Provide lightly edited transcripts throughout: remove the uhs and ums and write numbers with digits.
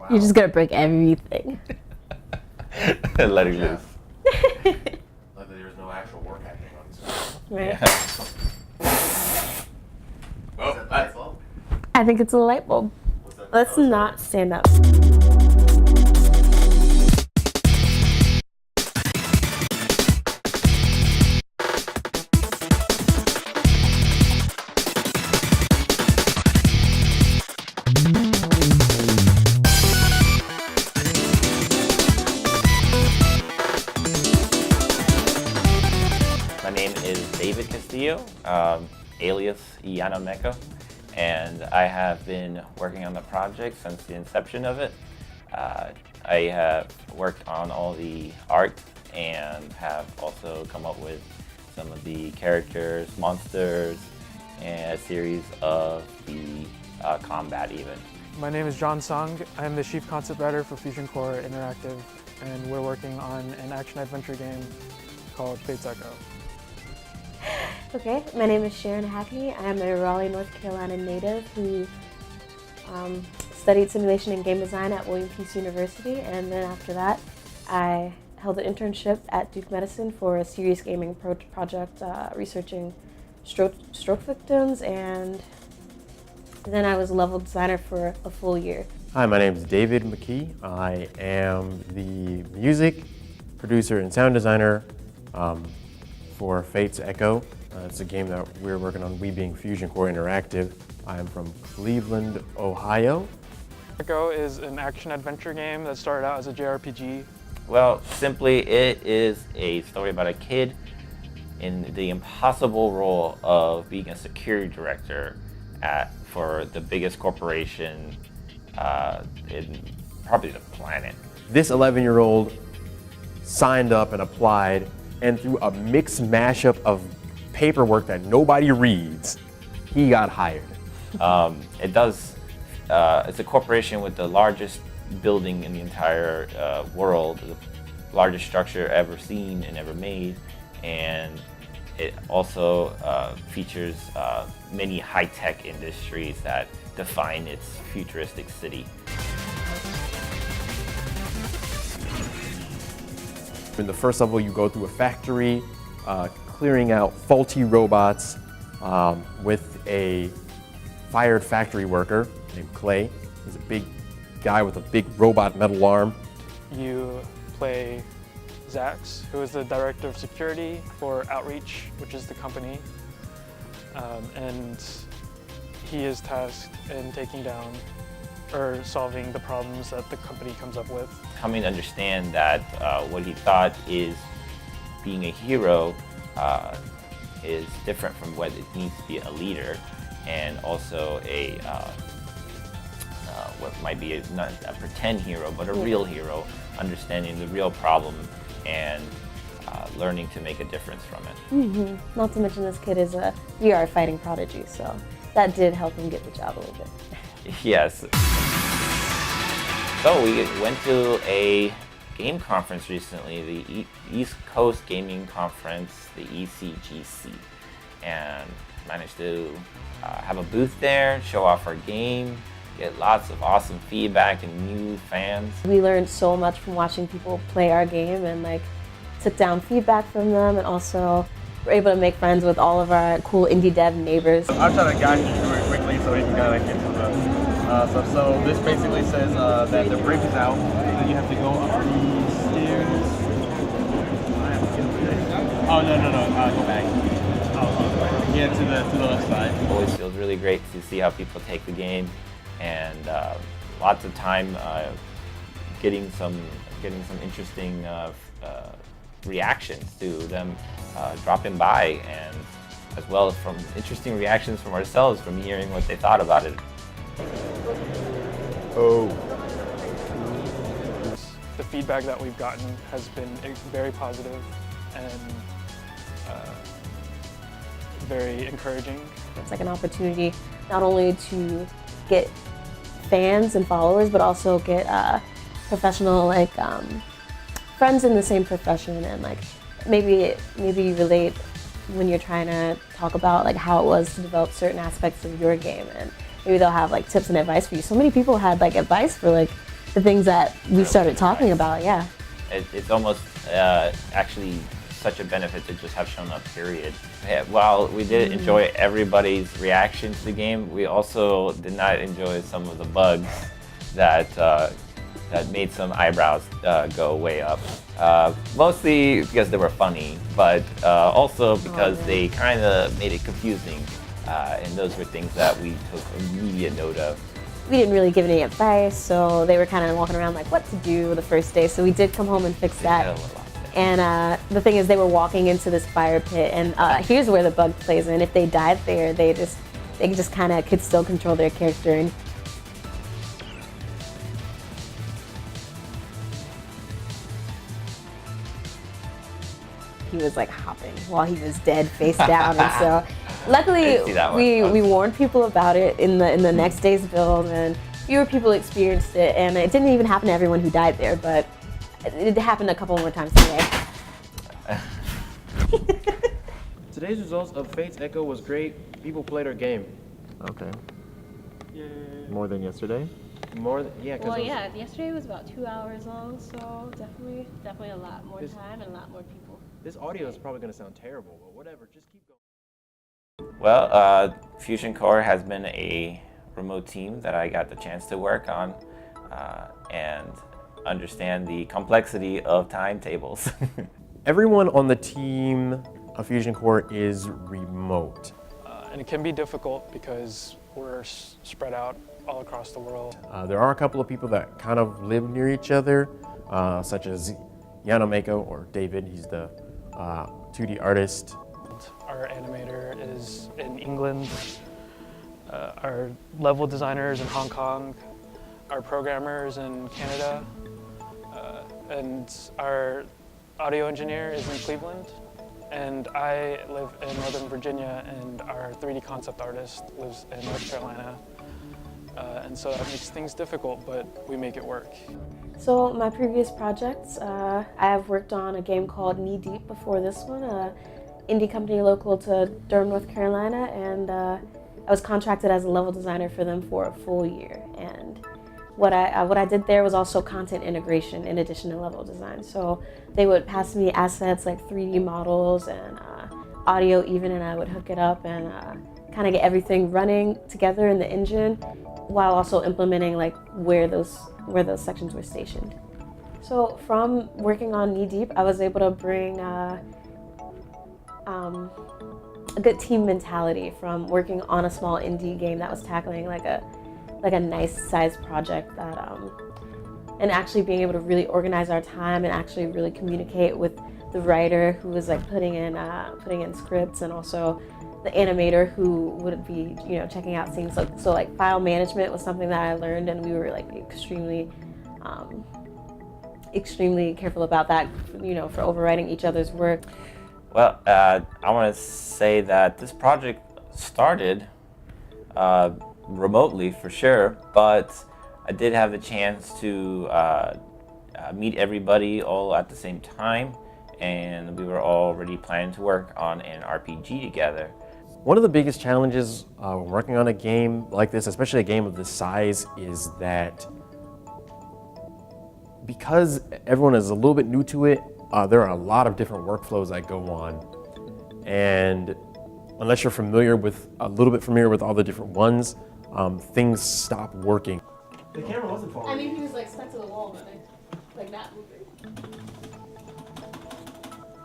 You're just gonna break everything. Letting loose. Like there's no actual work happening on this. Right. Yeah. Well, that's all. I think it's a light bulb. Let's not stand up. My name is David Castillo, alias Iano Neko, and I have been working on the project since the inception of it. I have worked on all the art and have also come up with some of the characters, monsters, and a series of the combat even. My name is John Sung. I'm the chief concept writer for FusionCore Interactive, and we're working on an action-adventure game called Fate's Echo. Okay, my name is Sharon Hackney. I'm a Raleigh, North Carolina native who studied simulation and game design at William Peace University, and then after that I held an internship at Duke Medicine for a serious gaming project researching stroke victims, and then I was a level designer for a full year. Hi, my name is David McKee. I am the music producer and sound designer for Fate's Echo. It's a game that we're working on, we being FusionCore Interactive. I am from Cleveland, Ohio. Echo is an action-adventure game that started out as a JRPG. Well, simply, it is a story about a kid in the impossible role of being a security director for the biggest corporation in probably the planet. This 11-year-old signed up and applied, and through a mixed mashup of paperwork that nobody reads, he got hired. It's a corporation with the largest building in the entire world, the largest structure ever seen and ever made, and it also features many high-tech industries that define its futuristic city. In the first level, you go through a factory, clearing out faulty robots with a fired factory worker named Clay. He's a big guy with a big robot metal arm. You play Zax, who is the director of security for Outreach, which is the company, and he is tasked in taking down or solving the problems that the company comes up with. Coming to understand that what he thought is being a hero is different from what it means to be a leader, and also a what might be not a pretend hero, but a real hero, understanding the real problem and learning to make a difference from it. Not to mention this kid is a VR fighting prodigy, so that did help him get the job a little bit. Yes. So we went to a game conference recently, the East Coast Gaming Conference, the ECGC, and managed to have a booth there, show off our game, get lots of awesome feedback and new fans. We learned so much from watching people play our game and took down feedback from them, and also were able to make friends with all of our cool indie dev neighbors. I'll try to guide you through it quickly so we can kind of get to the stuff. So this basically says that the bridge is out, and you have to go up these stairs. Oh, no, go back. Get to the left side. It always feels really great to see how people take the game, and lots of time getting some interesting reactions to them dropping by, and as well as from interesting reactions from ourselves from hearing what they thought about it. Oh. The feedback that we've gotten has been very positive and very encouraging. It's like an opportunity not only to get fans and followers, but also get professional friends in the same profession, and maybe you relate when you're trying to talk about how it was to develop certain aspects of your game, and maybe they'll have tips and advice for you. So many people had advice for the things that we started talking about. Yeah. It's almost actually such a benefit to just have shown up, period. Yeah, while we did enjoy everybody's reaction to the game, we also did not enjoy some of the bugs that that made some eyebrows go way up. Mostly because they were funny, but also because they kind of made it confusing. And those were things that we took immediate note of. We didn't really give any advice, so they were kind of walking around like what to do the first day. So we did come home and fix that. And the thing is, they were walking into this fire pit, and here's where the bug plays in. If they died there, they just kind of could still control their character. And he was like hopping while he was dead face down, and so luckily we warned people about it in the next day's build, and fewer people experienced it, and it didn't even happen to everyone who died there, but it happened a couple more times today. Today's results of Fate's Echo was great. People played our game. Okay. More than yesterday? More than, yeah. Well, yeah, yesterday was about 2 hours long, so definitely a lot more time and a lot more people. This audio is probably going to sound terrible, but whatever, just keep going. Well, FusionCore has been a remote team that I got the chance to work on and understand the complexity of timetables. Everyone on the team of FusionCore is remote. And it can be difficult because we're spread out all across the world. There are a couple of people that kind of live near each other, such as Yanomeko, or David. He's the 2D artist. Our animator is in England. Our level designer is in Hong Kong. Our programmer is in Canada. And our audio engineer is in Cleveland. And I live in Northern Virginia, and our 3D concept artist lives in North Carolina. And so that makes things difficult, but we make it work. So my previous projects, I have worked on a game called Knee Deep before this one, an indie company local to Durham, North Carolina, and I was contracted as a level designer for them for a full year. And what I did there was also content integration in addition to level design. So they would pass me assets like 3D models and audio even, and I would hook it up and kind of get everything running together in the engine, while also implementing like where those sections were stationed. So from working on Knee Deep, I was able to bring a good team mentality from working on a small indie game that was tackling like a nice sized project that and actually being able to really organize our time and actually really communicate with the writer who was like putting in scripts, and also the animator who would be, checking out things. So like file management was something that I learned, and we were like extremely careful about that, for overwriting each other's work. Well, I want to say that this project started remotely for sure, but I did have the chance to meet everybody all at the same time, and we were already planning to work on an RPG together. One of the biggest challenges when working on a game like this, especially a game of this size, is that because everyone is a little bit new to it, there are a lot of different workflows that go on. And unless you're a little bit familiar with all the different ones, things stop working. The camera wasn't falling. I mean, he was like stuck to the wall, but like not moving.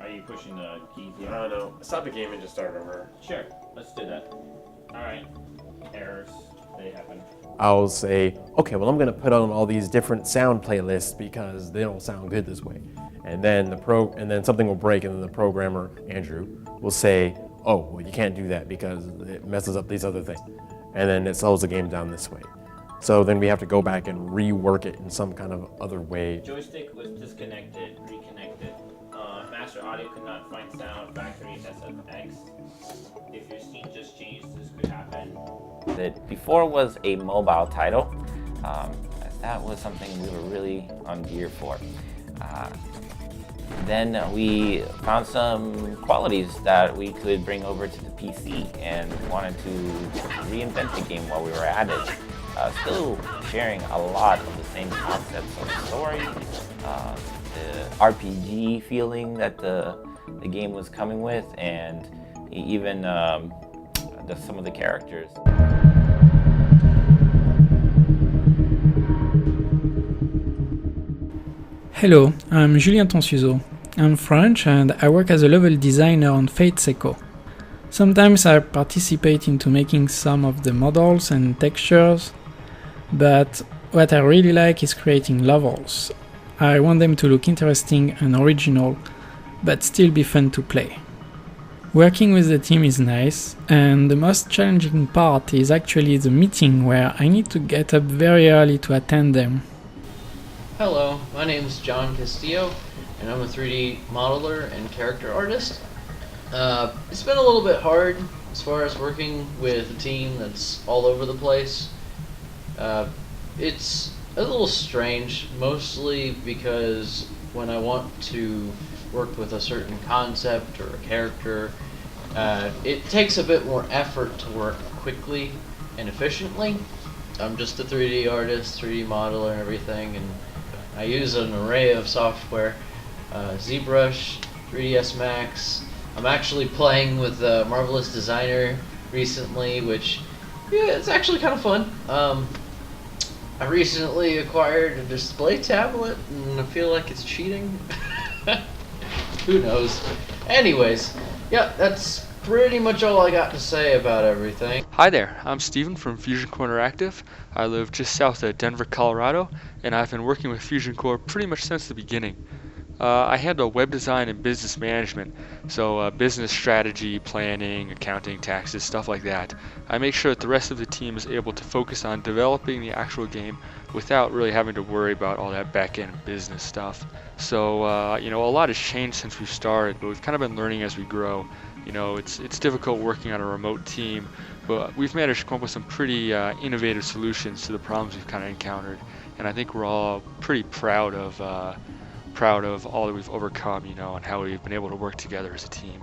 Are you pushing the keys I don't know. Stop the game and just start over. Sure, let's do that. All right, errors, they happen. I'll say, okay, well, I'm gonna put on all these different sound playlists because they don't sound good this way. And then something will break, and then the programmer, Andrew, will say, oh, well, you can't do that because it messes up these other things. And then it slows the game down this way. So then we have to go back and rework it in some kind of other way. Joystick was disconnected, reconnected. Master audio could not find sound, factory SFX. If your scene just changed, this could happen. That before was a mobile title. That was something we were really on gear for. Then we found some qualities that we could bring over to the PC and wanted to reinvent the game while we were at it. still sharing a lot of the same concepts of the story, the RPG feeling that the game was coming with, and even some of the characters. Hello, I'm Julien Tonsuzo. I'm French and I work as a level designer on Fates Echo. Sometimes I participate into making some of the models and textures, but what I really like is creating levels. I want them to look interesting and original, but still be fun to play. Working with the team is nice, and the most challenging part is actually the meeting where I need to get up very early to attend them. Hello, my name is John Castillo, and I'm a 3D modeler and character artist. It's been a little bit hard as far as working with a team that's all over the place. It's a little strange, mostly because when I want to work with a certain concept or a character, it takes a bit more effort to work quickly and efficiently. I'm just a 3D artist, 3D modeler and everything, and I use an array of software, ZBrush, 3ds Max. I'm actually playing with Marvelous Designer recently, which, yeah, it's actually kind of fun. I recently acquired a display tablet, and I feel like it's cheating. Who knows? Anyways, yeah, that's pretty much all I got to say about everything. Hi there, I'm Steven from FusionCore Interactive. I live just south of Denver, Colorado, and I've been working with FusionCore pretty much since the beginning. I handle web design and business management, so business strategy, planning, accounting, taxes, stuff like that. I make sure that the rest of the team is able to focus on developing the actual game without really having to worry about all that back-end business stuff. So, a lot has changed since we started, but we've kind of been learning as we grow. It's difficult working on a remote team, but we've managed to come up with some pretty innovative solutions to the problems we've kind of encountered, and I think we're all pretty proud of all that we've overcome, and how we've been able to work together as a team.